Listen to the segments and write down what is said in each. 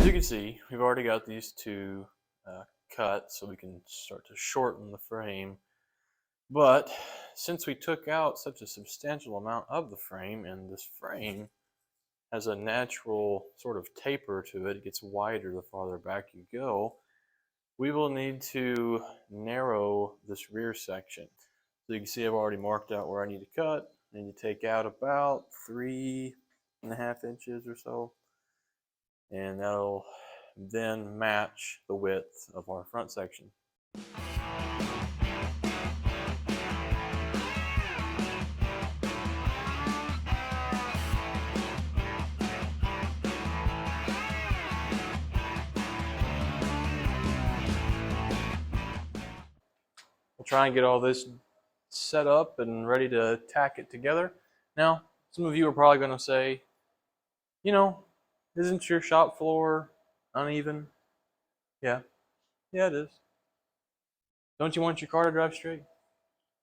As you can see, we've already got these two cut, so we can start to shorten the frame. But since we took out such a substantial amount of the frame, and this frame has a natural sort of taper to it, it gets wider the farther back you go, we will need to narrow this rear section. So you can see I've already marked out where I need to cut, and you take out about 3.5 inches or so, and that'll then match the width of our front section. We'll try and get all this set up and ready to tack it together. Now, some of you are probably going to say, you know, isn't your shop floor uneven? Yeah, it is. Don't you want your car to drive straight?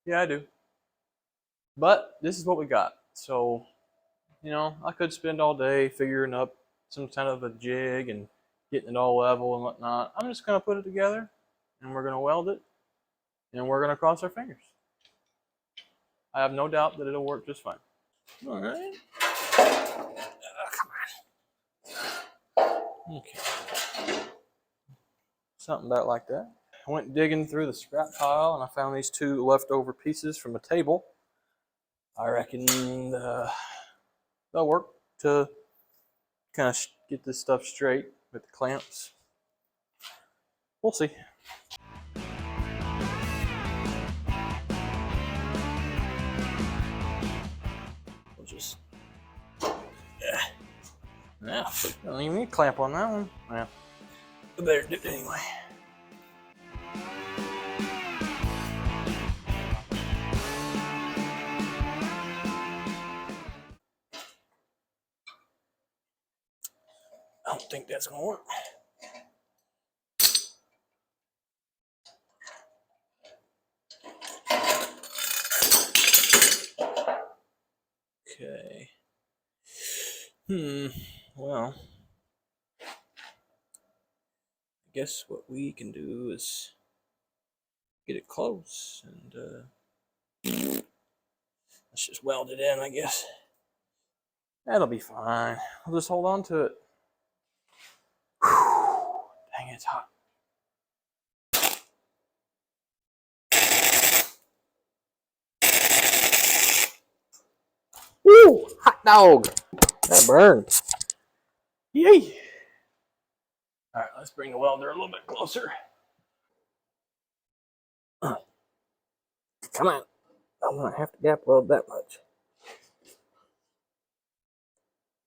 Yeah, I do. But this is what we got. So, you know, I could spend all day figuring up some kind of a jig and getting it all level and whatnot. I'm just going to put it together, and we're going to weld it, and we're going to cross our fingers. I have no doubt that it'll work just fine. All right. Come on. Okay. Something about like that. I went digging through the scrap pile, and I found these two leftover pieces from a table. I reckon they'll work to kind of get this stuff straight with the clamps. We'll see. We'll just, yeah, don't even need a clamp on that one. Yeah, I better do it anyway. I don't think that's gonna work. Okay. Well, I guess what we can do is get it close and let's just weld it in, I guess. That'll be fine. I'll just hold on to it. Whew. Dang, it's hot. Woo! Hot dog! That burns. Yay! Alright, let's bring the welder a little bit closer. Come on. I'm going to have to gap weld that much.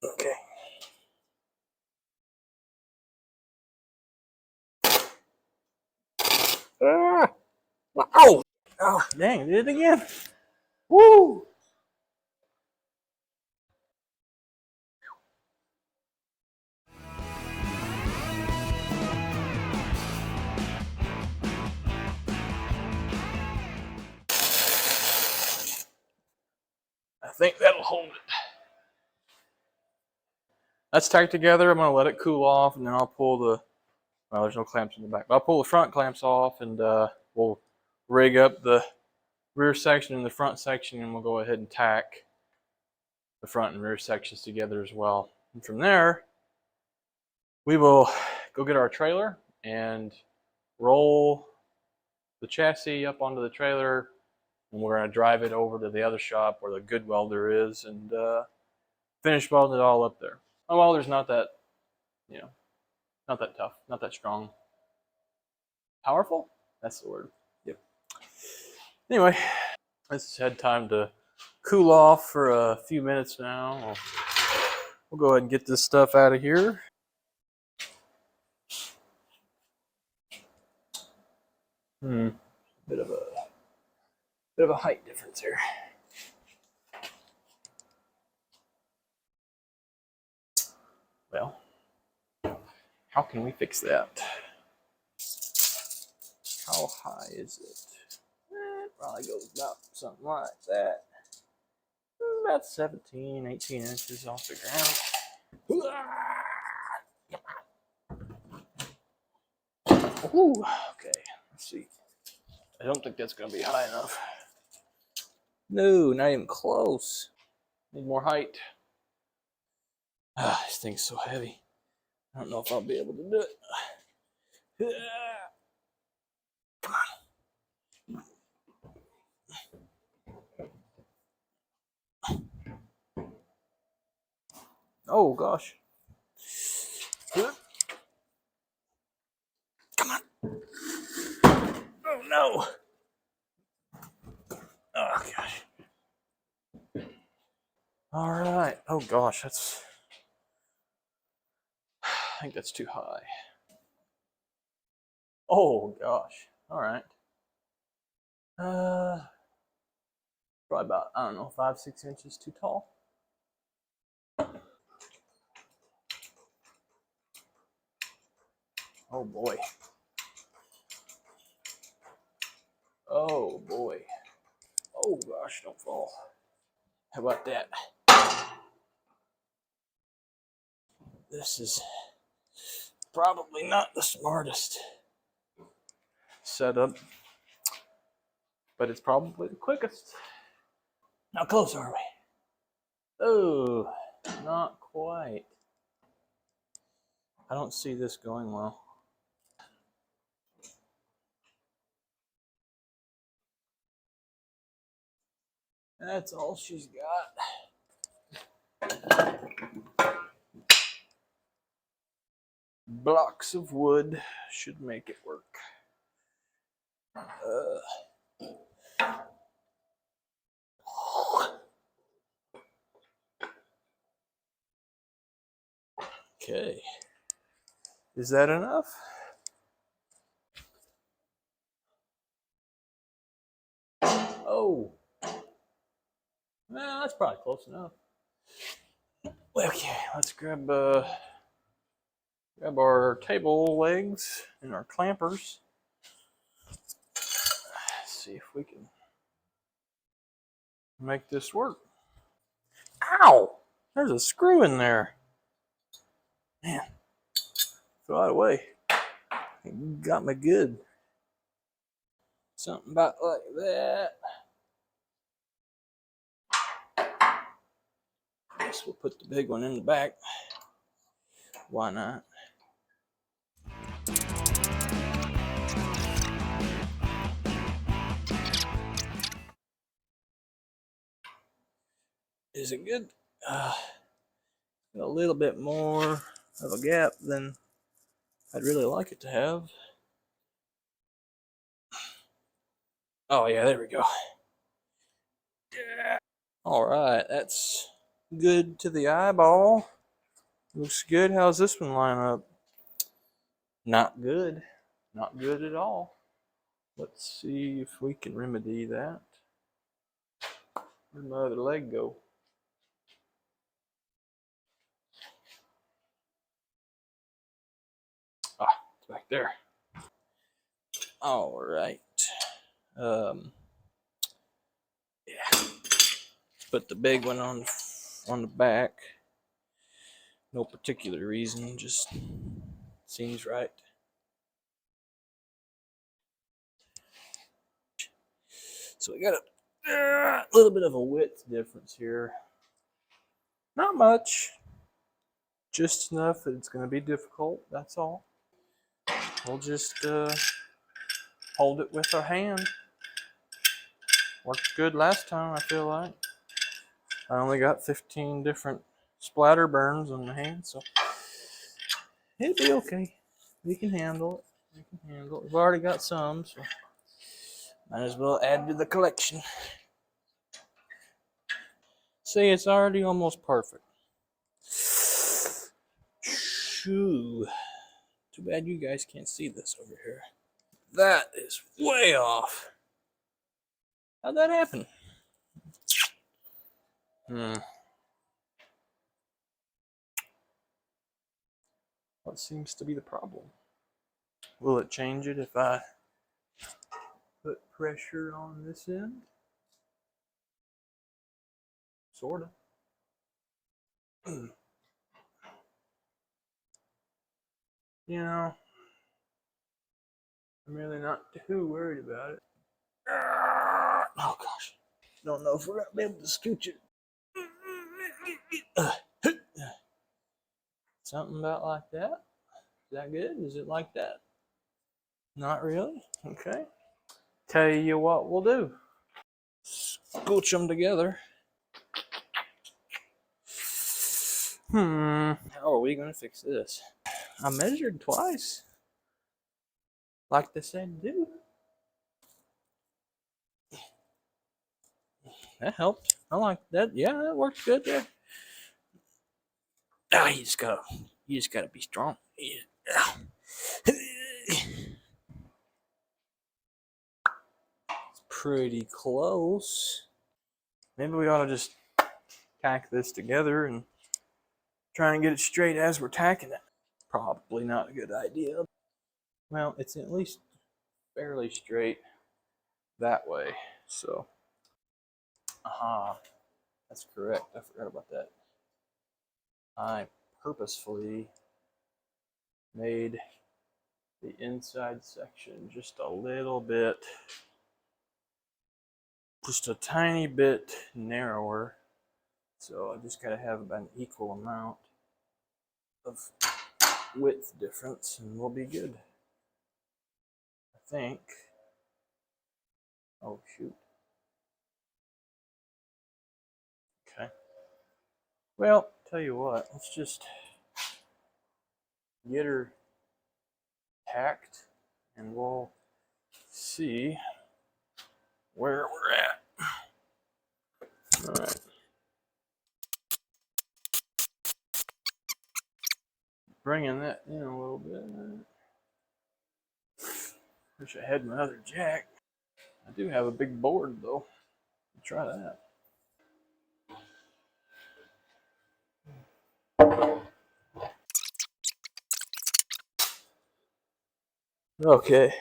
Okay. Ah! Oh! Oh, dang, did it again. Woo! I think that'll hold it. That's tacked together. I'm going to let it cool off, and then I'll pull the, well, there's no clamps in the back, but I'll pull the front clamps off, and we'll rig up the rear section and the front section, and we'll go ahead and tack the front and rear sections together as well. And from there, we will go get our trailer and roll the chassis up onto the trailer, and we're going to drive it over to the other shop where the good welder is and finish welding it all up there. My welder's not that, you know, not that tough, not that strong. Powerful? That's the word. Yep. Anyway, it's had time to cool off for a few minutes now. We'll go ahead and get this stuff out of here. Bit of a height difference here. Well, how can we fix that? How high is it? It probably goes about something like that. About 17, 18 inches off the ground. Ooh, okay. Let's see. I don't think that's gonna be high enough. No, not even close. Need more height. This thing's so heavy. I don't know if I'll be able to do it. Come on. Oh gosh. Come on. Oh no. Oh gosh. All right. Oh gosh, that's. I think that's too high. Oh gosh. All right. Probably about, I don't know, 5-6 inches too tall. Oh boy. Oh boy. Oh gosh, don't fall. How about that? This is probably not the smartest setup, but it's probably the quickest. How close are we? Oh, not quite. I don't see this going well. That's all she's got. Blocks of wood should make it work. Okay. Is that enough? Oh. Well, that's probably close enough. Okay, let's grab our table legs and our clampers. Let's see if we can make this work. Ow! There's a screw in there. Man, throw it away. It got me good. Something about like that. I guess we'll put the big one in the back. Why not? Is it good? A little bit more of a gap than I'd really like it to have. Oh yeah, there we go. All right, that's good to the eyeball. Looks good. How's this one line up? Not good. Not good at all. Let's see if we can remedy that. Where'd my other leg go? Ah, it's back there. All right. Yeah. Put the big one on the back. No particular reason, just seems right. So we got a little bit of a width difference here. Not much, just enough that it's going to be difficult. That's all. We'll just hold it with our hand. Worked good last time, I feel like. I only got 15 different splatter burns on the hand, so it'll be okay. We can handle it. We can handle it. We've already got some, so might as well add to the collection. See, it's already almost perfect. Shoo. Too bad you guys can't see this over here. That is way off. How'd that happen? What seems to be the problem? Will it change it if I put pressure on this end? Sorta. You know, I'm really not too worried about it. Oh gosh. Don't know if we're gonna be able to scooch it. Something about like that. Is that good? Is it like that? Not really? Okay. Tell you what we'll do. Scooch them together. How are we gonna fix this? I measured twice. Like they said do. That helped. I like that. Yeah, that works good there. Ah, you just gotta be strong. Yeah. It's pretty close. Maybe we ought to just tack this together and try and get it straight as we're tacking it. Probably not a good idea. Well, it's at least fairly straight that way. So, that's correct. I forgot about that. I purposefully made the inside section just a little bit, just a tiny bit narrower. So I just gotta have an equal amount of width difference and we'll be good. I think. Oh shoot. Okay. Well, tell you what, let's just get her tacked and we'll see where we're at. All right. Bringing that in a little bit. Wish I had my other jack. I do have a big board though. Let's try that. Okay.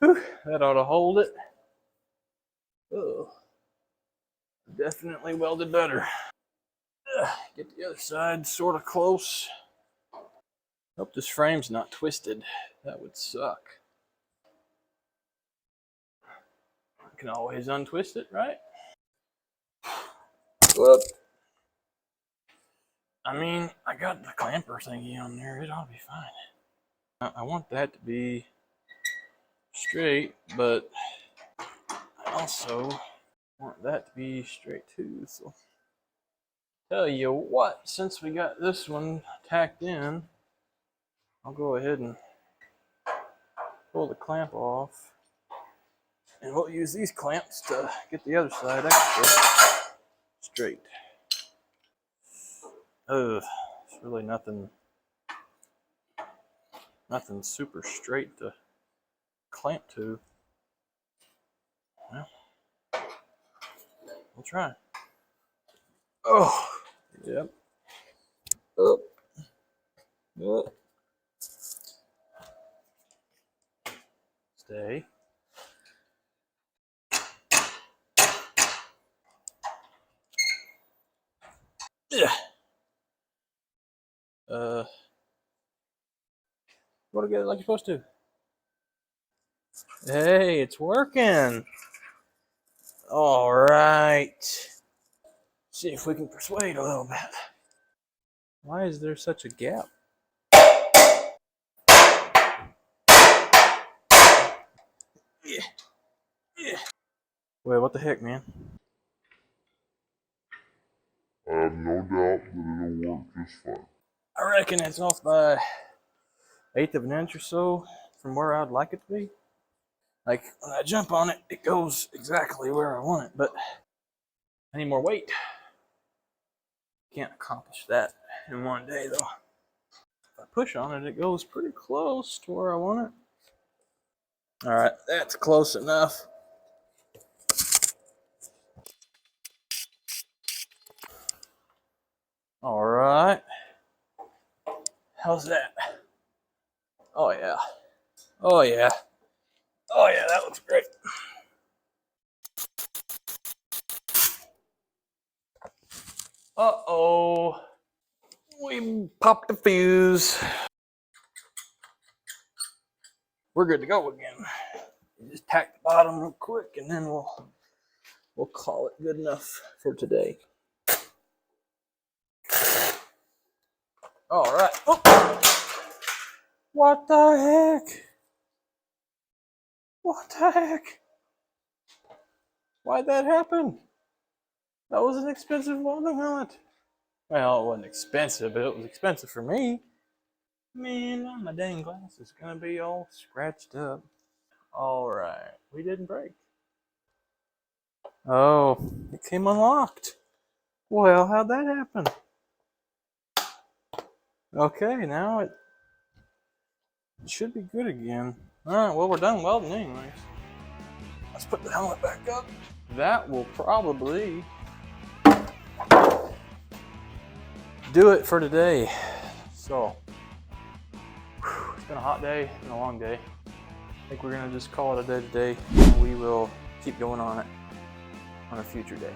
Whew, that ought to hold it. Oh, definitely welded better. Get the other side sort of close. Hope this frame's not twisted. That would suck. I can always untwist it, right? Whoop. I mean, I got the clamper thingy on there. It ought to be fine. I want that to be straight, but I also want that to be straight too. So, tell you what, since we got this one tacked in, I'll go ahead and pull the clamp off. And we'll use these clamps to get the other side extra straight. It's really nothing super straight to clamp to. Well, we'll try. Oh, yep. Up. Up. Stay. Yeah. Go together like you're supposed to. Hey, it's working. All right. See if we can persuade a little bit. Why is there such a gap? Yeah. Yeah. Wait, what the heck, man? I have no doubt that it'll work just fine. I reckon it's off by 1/8 of an inch or so from where I'd like it to be. Like, when I jump on it, it goes exactly where I want it, but I need more weight. Can't accomplish that in one day, though. If I push on it, it goes pretty close to where I want it. All right, that's close enough. All right. How's that? Oh, yeah. Oh, yeah. Oh, yeah, that looks great. Uh-oh. We popped the fuse. we're good to go again. Just tack the bottom real quick, and then we'll call it good enough for today. All right. Oh. What the heck? What the heck? Why'd that happen? That was an expensive welding helmet. Well, it wasn't expensive, but it was expensive for me. Man, now my dang glass is gonna be all scratched up. All right, we didn't break. Oh, it came unlocked. Well, how'd that happen? Okay, now it should be good again. All right, well, we're done welding anyways. Let's put the helmet back up. That will probably do it for today. So, it's been a hot day and a long day. I think we're gonna just call it a day today. We will keep going on it on a future day.